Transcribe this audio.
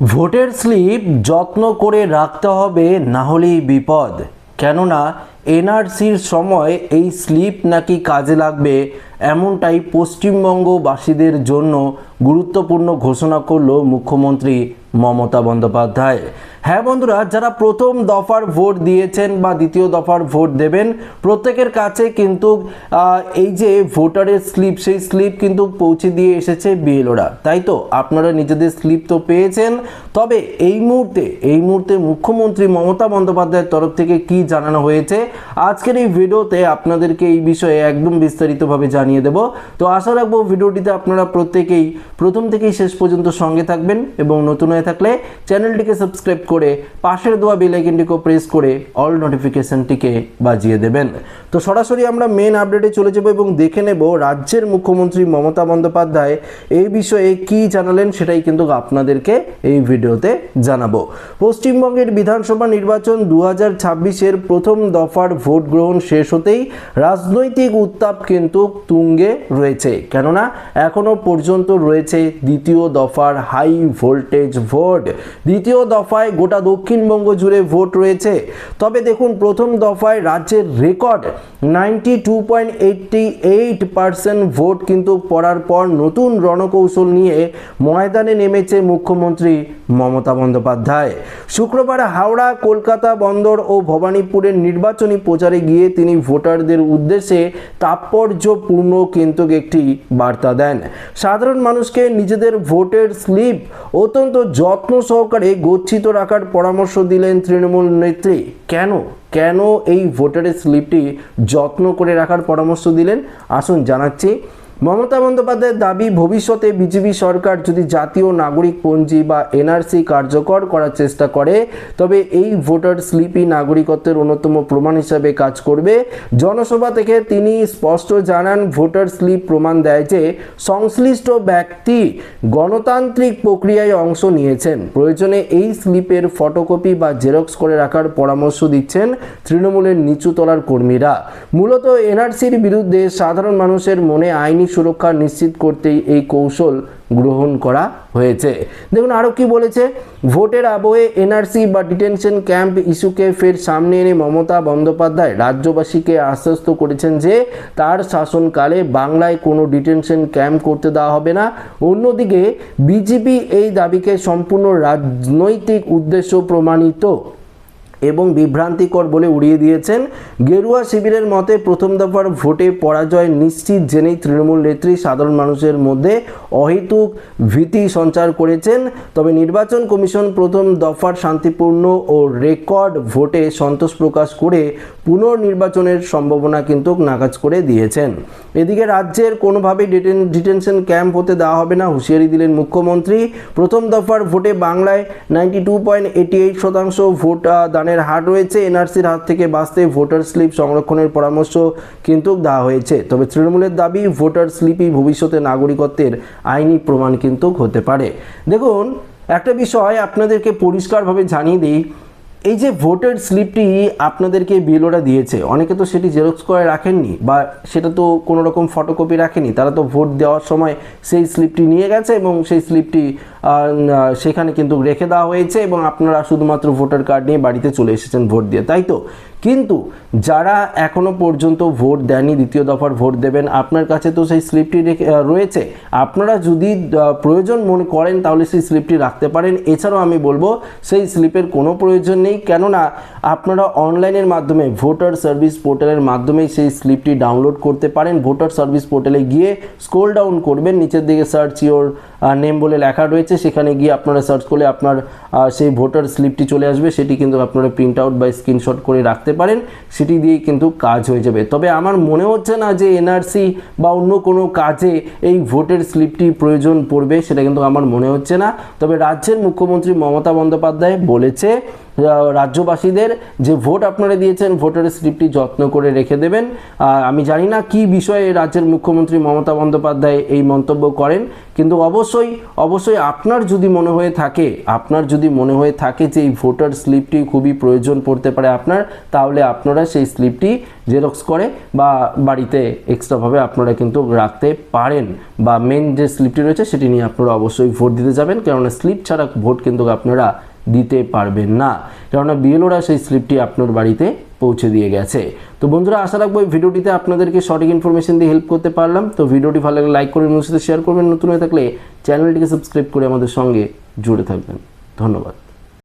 ভোটের স্লিপ যত্ন করে রাখতে হবে, না হলেই বিপদ। কেননা এনআরসির সময় এই স্লিপ নাকি কাজে লাগবে, এমনটাই পশ্চিমবঙ্গবাসীদের জন্য গুরুত্বপূর্ণ ঘোষণা করল মুখ্যমন্ত্রী মমতা বন্দ্যোপাধ্যায়। হ্যাঁ বন্ধুরা, যারা প্রথম দফার ভোট দিয়েছেন বা দ্বিতীয় দফার ভোট দেবেন, প্রত্যেকের কাছে কিন্তু এই যে ভোটারের স্লিপ, সেই স্লিপ কিন্তু পৌঁছে দিয়ে এসেছে বিএলওরা। তাই তো আপনারা নিজেদের স্লিপ তো পেয়েছেন। তবে এই মুহূর্তে মুখ্যমন্ত্রী মমতা বন্দ্যোপাধ্যায়ের তরফ থেকে কি জানানো হয়েছে, আজকের এই ভিডিওতে আপনাদেরকে এই বিষয়ে একদম বিস্তারিতভাবে জানিয়ে দেব। তো আশা রাখবো ভিডিওটিতে আপনারা প্রত্যেকেই প্রথম থেকেই শেষ পর্যন্ত সঙ্গে থাকবেন এবং নতুন হয়ে থাকলে চ্যানেলটিকে সাবস্ক্রাইব করে পাশের দেওয়া বেল আইকনটিকে প্রেস করে অল নোটিফিকেশনটিকে বাজিয়ে দেবেন। তো সরাসরি আমরা মেন আপডেটে চলে যাব এবং দেখে নেব রাজ্যের মুখ্যমন্ত্রী মমতা বন্দ্যোপাধ্যায় এই বিষয়ে কি জানালেন, সেটাই কিন্তু আপনাদেরকে এই ভিডিওতে জানাবো। পশ্চিমবঙ্গের বিধানসভা নির্বাচন 2026-এর প্রথম দফার ভোট গ্রহণ শেষ হতেই রাজনৈতিক উত্তাপ কিন্তু তুঙ্গে রয়েছে। কেননা এখনো পর্যন্ত রয়েছে দ্বিতীয় দফার হাই ভোল্টেজ ভোট। দ্বিতীয় দফায় গোটা দক্ষিণবঙ্গ জুড়ে ভোট রয়েছে। তবে দেখুন, প্রথম দফায় রাজ্যের রেকর্ড 92.88% ভোট কিন্তু পড়ার পর নতুন রণকৌশল নিয়ে ময়দানে নেমেছে মুখ্যমন্ত্রী মমতা বন্দ্যোপাধ্যায়। শুক্রবার হাওড়া, কলকাতা বন্দর ও ভবানীপুরের নির্বাচনী প্রচারে গিয়ে তিনি ভোটারদের উদ্দেশ্যে তাৎপর্যপূর্ণ কিন্তু একটি বার্তা দেন। সাধারণ মানুষকে নিজেদের ভোটের স্লিপ অত্যন্ত যত্ন সহকারে গচ্ছিত রাখার পরামর্শ দিলেন তৃণমূল নেত্রী। কেন এই ভোটারের স্লিপটি যত্ন করে রাখার পরামর্শ দিলেন, আসুন জানাচ্ছি। মমতা বন্দ্যোপাধ্যায়ের দাবি, ভবিষ্যতে বিজেপি সরকার যদি জাতীয় নাগরিক পঞ্জি বা এনআরসি কার্যকর করার চেষ্টা করে, তবে এই ভোটার স্লিপই নাগরিকত্বের অন্যতম প্রমাণ হিসাবে কাজ করবে। জনসভা থেকে তিনি স্পষ্ট জানান, ভোটার স্লিপ প্রমাণ দেয় যে সংশ্লিষ্ট ব্যক্তি গণতান্ত্রিক প্রক্রিয়ায় অংশ নিয়েছেন। প্রয়োজনে এই স্লিপের ফটোকপি বা জেরক্স করে রাখার পরামর্শ দিচ্ছেন তৃণমূলের নিচু তলার কর্মীরা। মূলত এনআরসির বিরুদ্ধে সাধারণ মানুষের মনে আইনি সুরক্ষা নিশ্চিত করতেই এই কৌশল গ্রহণ করা হয়েছে। দেখুন আরও কি বলেছে, ভোটের আবহে এনআরসি বা ডিটেনশন ক্যাম্প ইস্যুকে ফের সামনে এনে মমতা বন্দ্যোপাধ্যায় রাজ্যবাসীকে আশ্বস্ত করেছেন যে তার শাসনকালে বাংলায় কোনো ডিটেনশন ক্যাম্প করতে দেওয়া হবে না। অন্যদিকে বিজেপি এই দাবিকে সম্পূর্ণ রাজনৈতিক উদ্দেশ্য প্রমাণিত এবং বিভ্রান্তিকর বলে উড়িয়ে দিয়েছেন। গেরুয়া শিবিরের মতে প্রথম দফার ভোটে পরাজয় নিশ্চিত জেনেই তৃণমূল নেত্রী সাধারণ মানুষের মধ্যে অহেতুক ভীতি সঞ্চার করেছেন। তবে নির্বাচন কমিশন প্রথম দফার শান্তিপূর্ণ ও রেকর্ড ভোটে সন্তোষ প্রকাশ করে পুনর্নির্বাচনের সম্ভাবনা কিন্তু নাকচ করে দিয়েছেন। এদিকে রাজ্যের কোনোভাবে ডিটেনশন ক্যাম্প হতে দেওয়া হবে না, হুঁশিয়ারি দিলেন মুখ্যমন্ত্রী। প্রথম দফার ভোটে বাংলায় 92.88% ভোট দানের হার রয়েছে। এনআরসির হাত থেকে বাঁচতে ভোটার স্লিপ সংরক্ষণের পরামর্শ কিন্তু দেওয়া হয়েছে। তবে তৃণমূলের দাবি, ভোটার স্লিপই ভবিষ্যতে নাগরিকত্বের আইনি প্রমাণ কিন্তু হতে পারে। দেখুন একটা বিষয় আপনাদেরকে পরিষ্কারভাবে জানিয়ে দিই, এই যে ভোটার স্লিপটি আপনাদেরকে বিএলওরা দিয়েছে, অনেকে তো সেটি জেরক্স করে রাখেননি বা সেটা তো কোনো রকম ফটোকপি রাখেনি, তারা তো ভোট দেওয়ার সময় সেই স্লিপটি নিয়ে গেছে এবং সেই স্লিপটি সেখানে কিন্তু রেখে দেওয়া হয়েছে এবং আপনারা শুধুমাত্র ভোটার কার্ড নিয়ে বাড়িতে চলে এসেছেন ভোট দিয়ে, তাই তো। কিন্তু যারা এখনো পর্যন্ত ভোট দেননি, দ্বিতীয় দফার ভোট দেবেন, আপনার কাছে তো সেই স্লিপটি রয়েছে। আপনারা যদি প্রয়োজন মনে করেন তাহলে সেই স্লিপটি রাখতে পারেন। এছাড়াও আমি বলবো সেই স্লিপের কোনো প্রয়োজন নেই, কেননা আপনারা অনলাইনের মাধ্যমে ভোটার সার্ভিস পোর্টালের মাধ্যমে সেই স্লিপটি ডাউনলোড করতে পারেন। ভোটার সার্ভিস পোর্টালে গিয়ে স্ক্রল ডাউন করবেন, নিচের দিকে সার্চ ইওর নেম বলে লেখা রয়েছে, সেখানে গিয়ে আপনারা সার্চ করলে আপনার সেই ভোটার স্লিপটি চলে আসবে। সেটি কিন্তু আপনারা প্রিন্ট আউট বা স্ক্রিনশট করে রাখতে পারেন, সেটি দিয়েই কিন্তু কাজ হয়ে যাবে। তবে আমার মনে হচ্ছে না যে এনআরসি বা অন্য কোনো কাজে এই ভোটের স্লিপটি প্রয়োজন পড়বে, সেটা কিন্তু আমার মনে হচ্ছে না। তবে রাজ্যের মুখ্যমন্ত্রী মমতা বন্দ্যোপাধ্যায় বলেছে রাজ্যবাসীদের যে ভোট আপনারা দিয়েছেন ভোটার স্লিপটি যত্ন করে রেখে দেবেন। আমি জানি না কি বিষয়ে রাজ্যের মুখ্যমন্ত্রী মমতা বন্দ্যোপাধ্যায় এই মন্তব্য করেন, কিন্তু অবশ্যই আপনার যদি মনে হয়ে থাকে যে এই ভোটার স্লিপটি খুবই প্রয়োজন পড়তে পারে আপনার, তাহলে আপনারা সেই স্লিপটি জেরক্স করে বা বাড়িতে এক্সট্রাভাবে আপনারা কিন্তু রাখতে পারেন, বা মেন যে স্লিপটি রয়েছে সেটি নিয়ে আপনারা অবশ্যই ভোট দিতে যাবেন, কেননা স্লিপ ছাড়া ভোট কিন্তু আপনারা দিতে পারবেন না, কেননা বিএলওরা সেই স্লিপটি আপনার বাড়িতে পৌঁছে দিয়ে গেছে। তো বন্ধুরা, আশা রাখবো এই ভিডিওটিতে আপনাদেরকে সঠিক ইনফরমেশন দিয়ে হেল্প করতে পারলাম। তো ভিডিওটি ভালো লাগলে লাইক করবেন, সাথে শেয়ার করবেন, নতুন হয়ে থাকলে চ্যানেলটিকে সাবস্ক্রাইব করে আমাদের সঙ্গে জুড়ে থাকবেন। ধন্যবাদ।